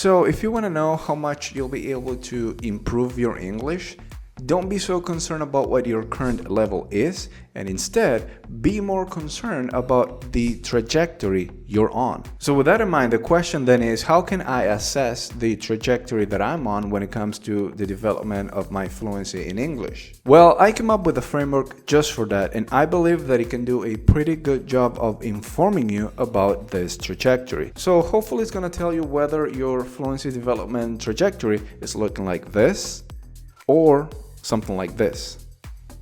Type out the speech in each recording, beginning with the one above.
So if you want to know how much you'll be able to improve your English, don't be so concerned about what your current level is, and instead be more concerned about the trajectory you're on. So with that in mind, the question then is, how can I assess the trajectory that I'm on when it comes to the development of my fluency in English? Well, I came up with a framework just for that, and I believe that it can do a pretty good job of informing you about this trajectory. So hopefully it's going to tell you whether your fluency development trajectory is looking like this or something like this.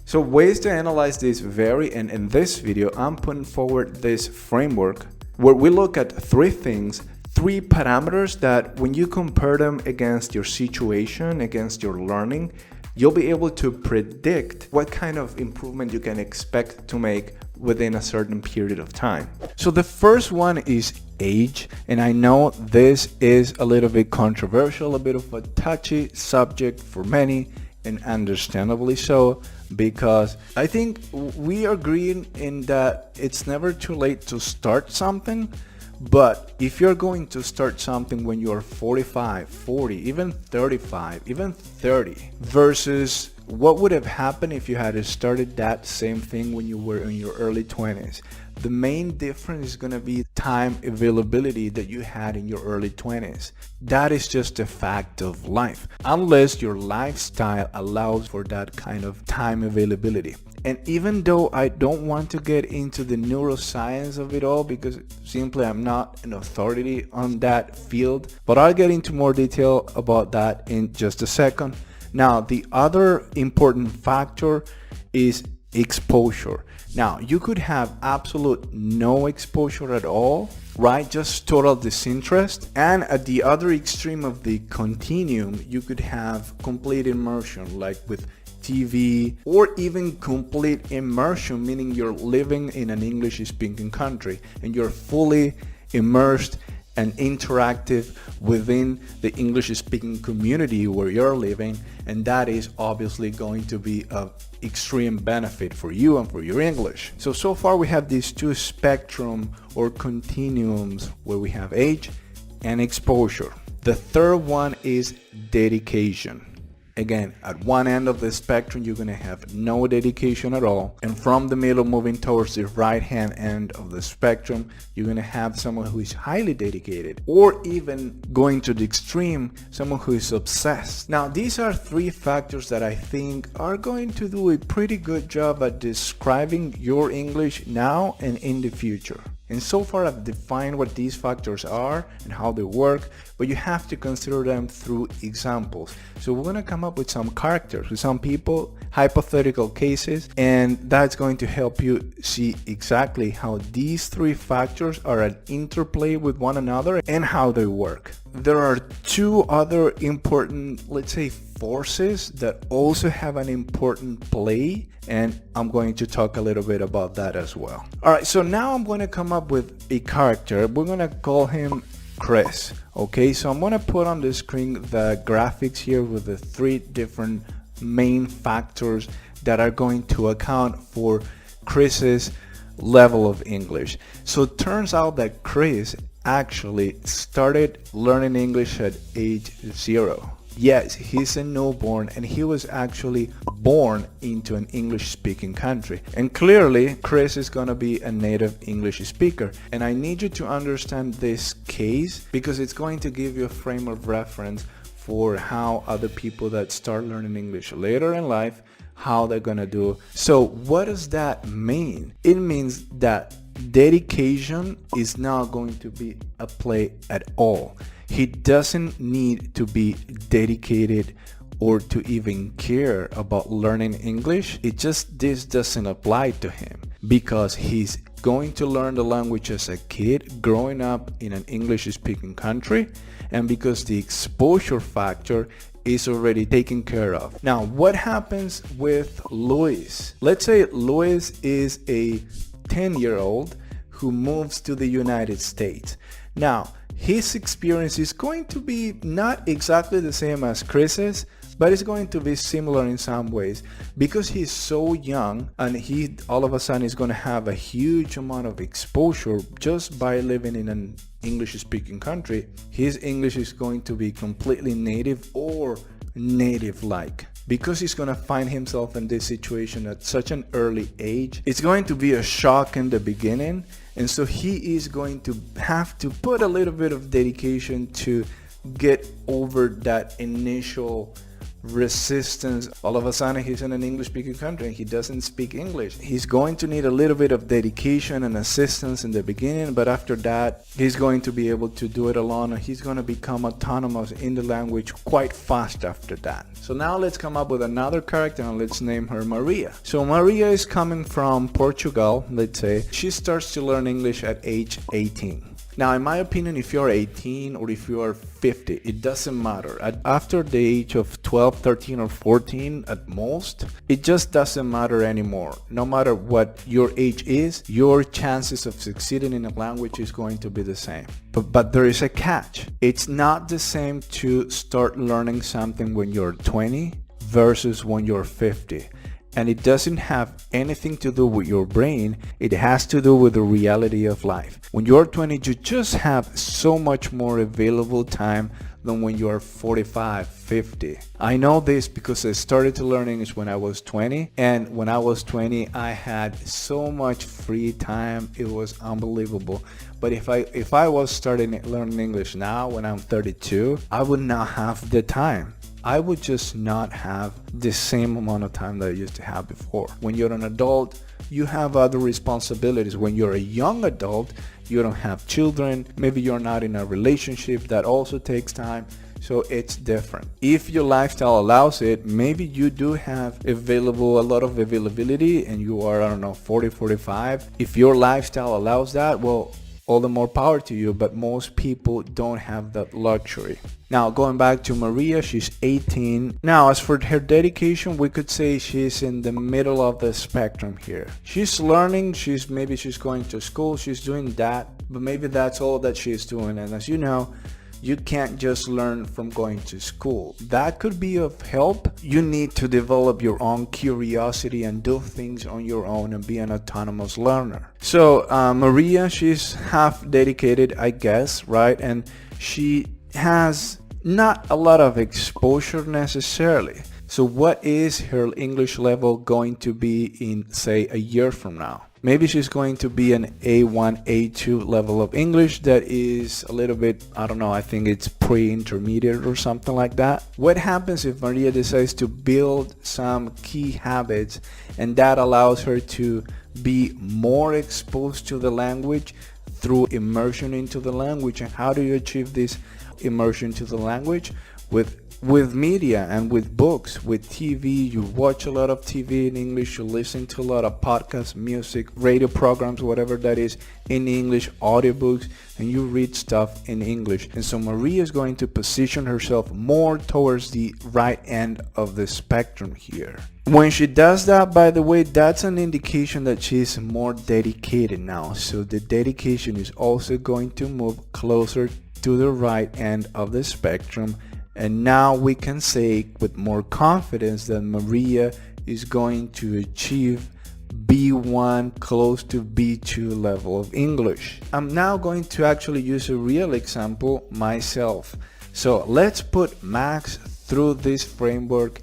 So ways to analyze this vary, and in this video I'm putting forward this framework where we look at three parameters that when you compare them against your situation, against your learning, you'll be able to predict what kind of improvement you can expect to make within a certain period of time. So the first one is age, and I know this is a little bit controversial, a bit of a touchy subject for many, and understandably so, because I think we are agreeing in that it's never too late to start something. But if you're going to start something when you're 45, 40, even 35, even 30, versus what would have happened if you had started that same thing when you were in your early 20s, the main difference is going to be time availability that you had in your early 20s. That is just a fact of life, unless your lifestyle allows for that kind of time availability. And even though I don't want to get into the neuroscience of it all, because simply I'm not an authority on that field, but I'll get into more detail about that in just a second. Now, the other important factor is exposure. Now, you could have absolute no exposure at all, right? Just total disinterest. And at the other extreme of the continuum, you could have complete immersion, like with TV, or even complete immersion, meaning you're living in an English-speaking country and you're fully immersed and interactive within the English-speaking community where you're living, and that is obviously going to be of extreme benefit for you and for your English. So far we have these two spectrum or continuums where we have age and exposure. The third one is dedication. Again, at one end of the spectrum, you're going to have no dedication at all. And from the middle, moving towards the right-hand end of the spectrum, you're going to have someone who is highly dedicated, or even going to the extreme, someone who is obsessed. Now, these are three factors that I think are going to do a pretty good job at describing your English now and in the future. And so far I've defined what these factors are and how they work, but you have to consider them through examples. So we're going to come up with some characters, with some people, hypothetical cases, and that's going to help you see exactly how these three factors are at interplay with one another and how they work. There are two other important, let's say, forces that also have an important play, and I'm going to talk a little bit about that as well. Alright, so now I'm going to come up with a character. We're going to call him Chris. Okay, so I'm going to put on the screen the graphics here with the three different main factors that are going to account for Chris's level of English. So it turns out that Chris actually started learning English at age 0. Yes, he's a newborn, and he was actually born into an English-speaking country. And clearly, Chris is going to be a native English speaker. And I need you to understand this case because it's going to give you a frame of reference for how other people that start learning English later in life, how they're going to do. So what does that mean? It means that dedication is not going to be a play at all. He doesn't need to be dedicated or to even care about learning English. This doesn't apply to him because he's going to learn the language as a kid growing up in an English-speaking country, and because the exposure factor is already taken care of. Now, what happens with Luis? Let's say Luis is a 10-year-old who moves to the United States. Now, his experience is going to be not exactly the same as Chris's, but it's going to be similar in some ways because he's so young, and he all of a sudden is going to have a huge amount of exposure just by living in an English speaking country. His English is going to be completely native or native like, because he's going to find himself in this situation at such an early age. It's going to be a shock in the beginning, and so he is going to have to put a little bit of dedication to get over that initial resistance. All of a sudden he's in an English speaking country and he doesn't speak English. He's going to need a little bit of dedication and assistance in the beginning, but after that he's going to be able to do it alone, and he's going to become autonomous in the language quite fast after that. So now let's come up with another character and let's name her Maria. So Maria is coming from Portugal, let's say. She starts to learn English at age 18. Now, in my opinion, if you're 18 or if you are 50, it doesn't matter. After the age of 12, 13, or 14 at most, it just doesn't matter anymore. No matter what your age is, your chances of succeeding in a language is going to be the same. But there is a catch. It's not the same to start learning something when you're 20 versus when you're 50. And it doesn't have anything to do with your brain. It has to do with the reality of life. When you're 20, you just have so much more available time than when you're 45, 50. I know this because I started to learn English when I was 20. And when I was 20, I had so much free time. It was unbelievable. But if I was starting learning English now when I'm 32, I would not have the time. I would just not have the same amount of time that I used to have before. When you're an adult, you have other responsibilities. When you're a young adult, you don't have children. Maybe you're not in a relationship. That also takes time. So it's different. If your lifestyle allows it, maybe you do have a lot of availability and you are, 40, 45. If your lifestyle allows that, well, all the more power to you, but most people don't have that luxury. Now, going back to Maria, she's 18. Now, as for her dedication, we could say she's in the middle of the spectrum here. She's learning, maybe she's going to school, she's doing that, but maybe that's all that she's doing. And as you know, you can't just learn from going to school. That could be of help. You need to develop your own curiosity and do things on your own and be an autonomous learner. So Maria, she's half dedicated, I guess, right? And she has not a lot of exposure necessarily. So what is her English level going to be in, say, a year from now? Maybe she's going to be an A1, A2 level of English that is a little bit, I think it's pre-intermediate or something like that. What happens if Maria decides to build some key habits and that allows her to be more exposed to the language through immersion into the language? And how do you achieve this immersion to the language? With media and with books, with TV. You watch a lot of TV in English, you listen to a lot of podcasts, music, radio programs, whatever that is in English, audiobooks, and you read stuff in English. And so Maria is going to position herself more towards the right end of the spectrum here. When she does that, by the way, that's an indication that she's more dedicated now. So the dedication is also going to move closer to the right end of the spectrum. And now we can say with more confidence that Maria is going to achieve B1 close to B2 level of English. I'm now going to actually use a real example myself. So let's put Max through this framework,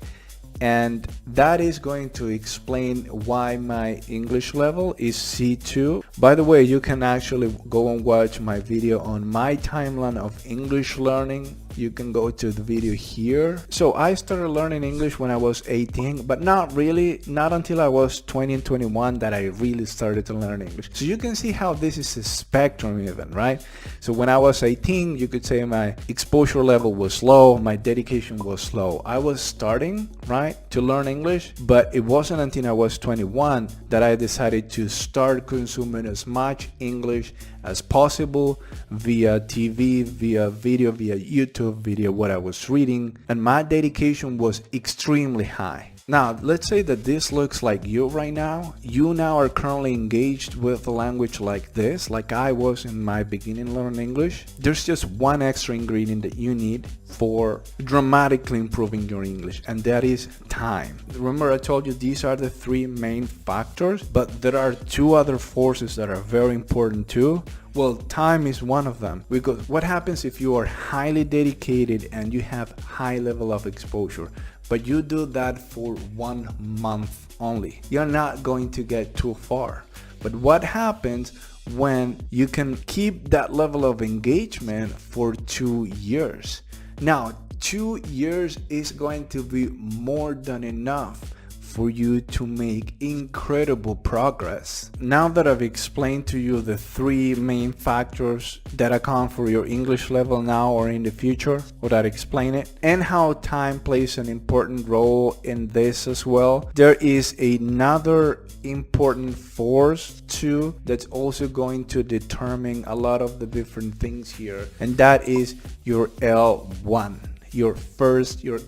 and that is going to explain why my English level is C2. By the way, you can actually go and watch my video on my timeline of English learning. You can go to the video here. So I started learning English when I was 18, but not until I was 20 and 21 that I really started to learn English. So you can see how this is a spectrum even, right? So when I was 18, you could say my exposure level was low, my dedication was low. I was starting, right, to learn English, but it wasn't until I was 21 that I decided to start consuming as much English as possible via TV, via video, via YouTube video, what I was reading, and my dedication was extremely high. Now, let's say that this looks like you right now. You now are currently engaged with a language like this, like I was in my beginning learning English. There's just one extra ingredient that you need for dramatically improving your English, and that is time. Remember I told you these are the three main factors, but there are two other forces that are very important too. Well, time is one of them, because what happens if you are highly dedicated and you have high level of exposure, but you do that for 1 month only? You're not going to get too far. But what happens when you can keep that level of engagement for 2 years? Now, 2 years is going to be more than enough for you to make incredible progress. Now that I've explained to you the three main factors that account for your English level now or in the future, would I explain it? And how time plays an important role in this as well, there is another important force too that's also going to determine a lot of the different things here, and that is your L1. Your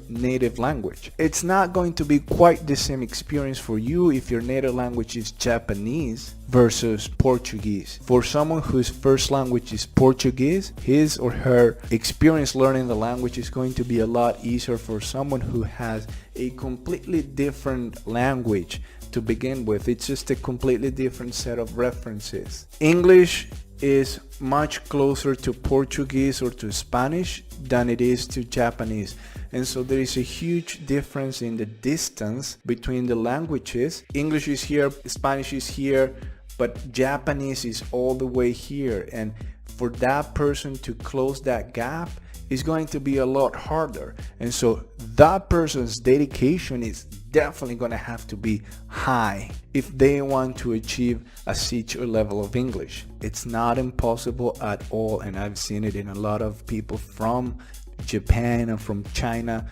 native language. It's not going to be quite the same experience for you if your native language is Japanese versus Portuguese. For someone whose first language is Portuguese, his or her experience learning the language is going to be a lot easier for someone who has a completely different language to begin with. It's just a completely different set of references. English is much closer to Portuguese or to Spanish than it is to Japanese, and so there is a huge difference in the distance between the languages. English is here, Spanish is here, but Japanese is all the way here, and for that person to close that gap is going to be a lot harder, and so that person's dedication is definitely going to have to be high if they want to achieve a C2 level of English. It's not impossible at all, and I've seen it in a lot of people from Japan and from China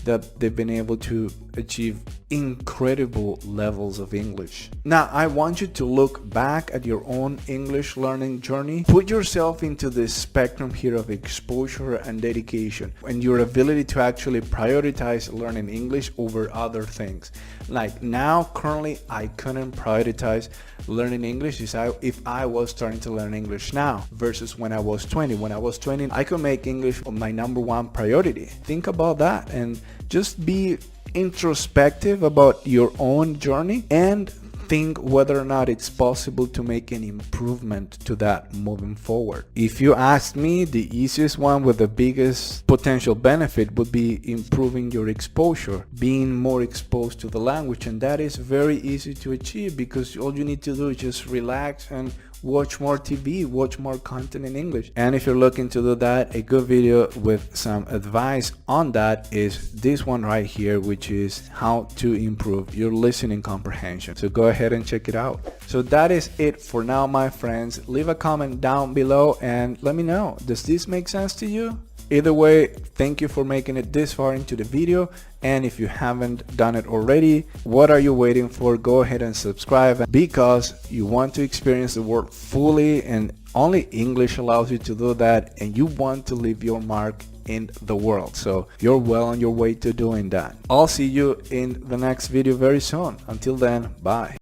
that they've been able to achieve incredible levels of English. Now, I want you to look back at your own English learning journey. Put yourself into the spectrum here of exposure and dedication and your ability to actually prioritize learning English over other things. Like now, currently, I couldn't prioritize learning English if I was starting to learn English now versus when I was 20. When I was 20, I could make English my number one priority. Think about that and just be introspective about your own journey and think whether or not it's possible to make an improvement to that moving forward. If you ask me, the easiest one with the biggest potential benefit would be improving your exposure, being more exposed to the language, and that is very easy to achieve because all you need to do is just relax and watch more TV, watch more content in English. And if you're looking to do that, a good video with some advice on that is this one right here, which is how to improve your listening comprehension. So go ahead and check it out. So that is it for now, my friends. Leave a comment down below and let me know, does this make sense to you? Either way, thank you for making it this far into the video, and if you haven't done it already, what are you waiting for? Go ahead and subscribe because you want to experience the world fully, and only English allows you to do that, and you want to leave your mark in the world. So you're well on your way to doing that. I'll see you in the next video very soon. Until then, bye.